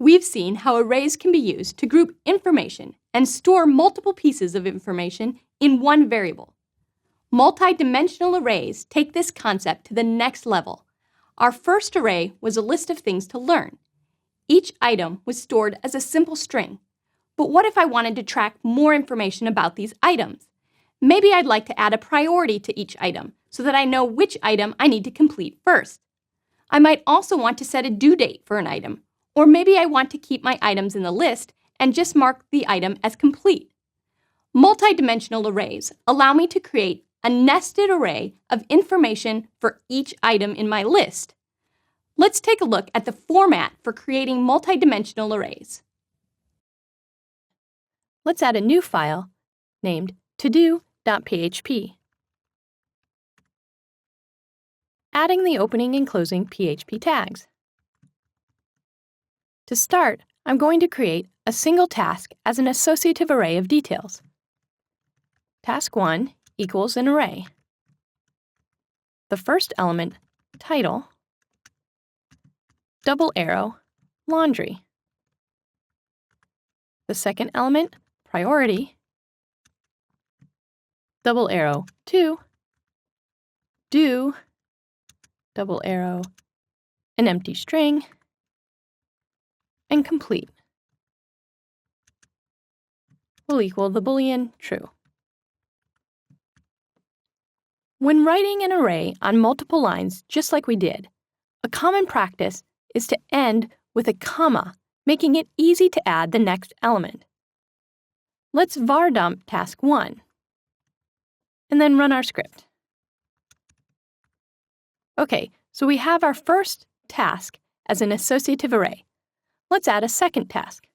We've seen how arrays can be used to group information and store multiple pieces of information in one variable. Multidimensional arrays take this concept to the next level. Our first array was a list of things to learn. Each item was stored as a simple string. But what if I wanted to track more information about these items? Maybe I'd like to add a priority to each item so that I know which item I need to complete first. I might also want to set a due date for an item, or maybe I want to keep my items in the list and just mark the item as complete. Multidimensional arrays allow me to create a nested array of information for each item in my list. Let's take a look at the format for creating multidimensional arrays. Let's add a new file named todo.php. Adding the opening and closing PHP tags. To start, I'm going to create a single task as an associative array of details. Task 1 equals an array. The first element, title, double arrow, laundry. The second element, priority, double arrow, to, due, double arrow, an empty string, and complete will equal the Boolean true. When writing an array on multiple lines, just like we did, a common practice is to end with a comma, making it easy to add the next element. Let's var dump task 1, and then run our script. Okay, so we have our first task as an associative array. Let's add a second task.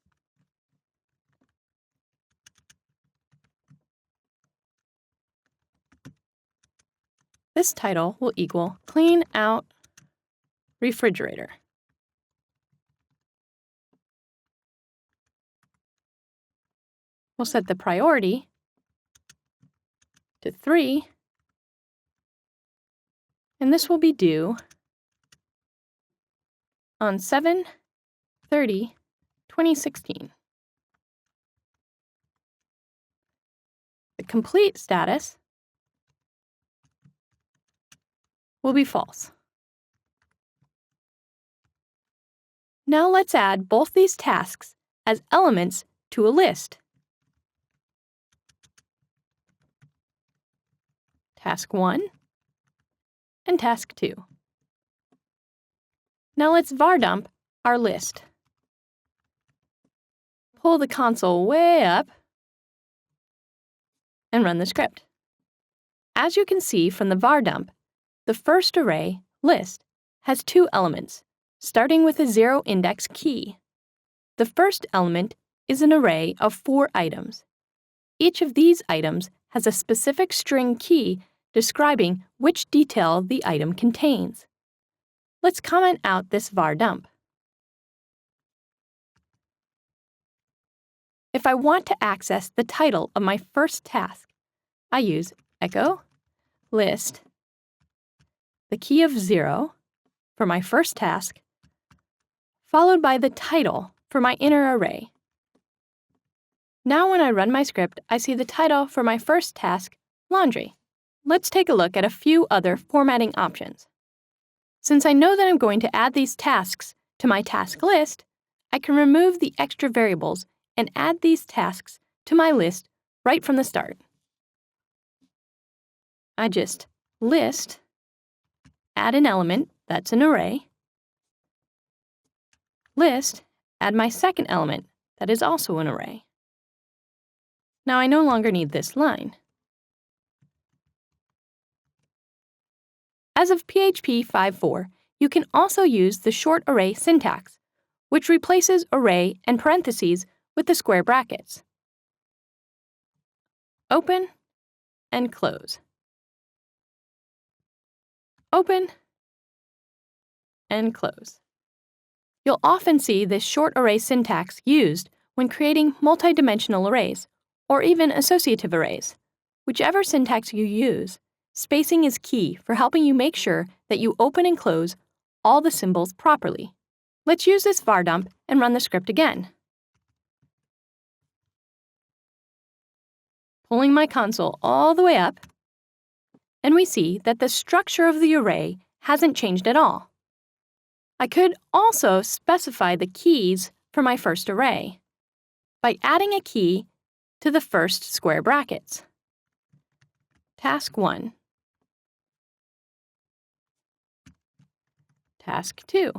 This title will equal clean out refrigerator. We'll set the priority to 3, and this will be due on 7/30/2016. The complete status will be false. Now let's add both these tasks as elements to a list. Task 1 and Task 2. Now let's var dump our list. Pull the console way up and run the script. As you can see from the var dump, the first array, list, has 2 elements, starting with a 0 index key. The first element is an array of 4 items. Each of these items has a specific string key describing which detail the item contains. Let's comment out this var dump. If I want to access the title of my first task, I use echo list, the key of 0 for my first task, followed by the title for my inner array. Now when I run my script, I see the title for my first task, laundry. Let's take a look at a few other formatting options. Since I know that I'm going to add these tasks to my task list, I can remove the extra variables and add these tasks to my list right from the start. I just list, add an element, that's an array, list, add my second element, that is also an array. Now I no longer need this line. As of PHP 5.4, you can also use the short array syntax, which replaces array and parentheses with the square brackets. Open and close. Open and close. You'll often see this short array syntax used when creating multidimensional arrays, or even associative arrays. Whichever syntax you use, spacing is key for helping you make sure that you open and close all the symbols properly. Let's use this var dump and run the script again. Pulling my console all the way up, and we see that the structure of the array hasn't changed at all. I could also specify the keys for my first array by adding a key to the first square brackets. Task 1. Task 2.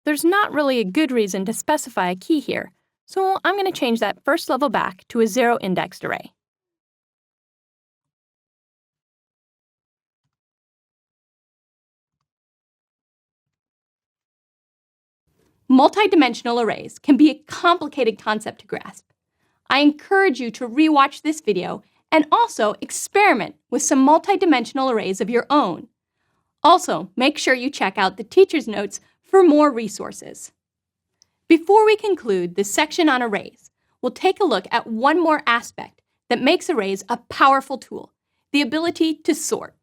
There's not really a good reason to specify a key here, so I'm going to change that first level back to a zero-indexed array. Multidimensional arrays can be a complicated concept to grasp. I encourage you to rewatch this video and also experiment with some multidimensional arrays of your own. Also, make sure you check out the teacher's notes for more resources. Before we conclude this section on arrays, we'll take a look at one more aspect that makes arrays a powerful tool: the ability to sort.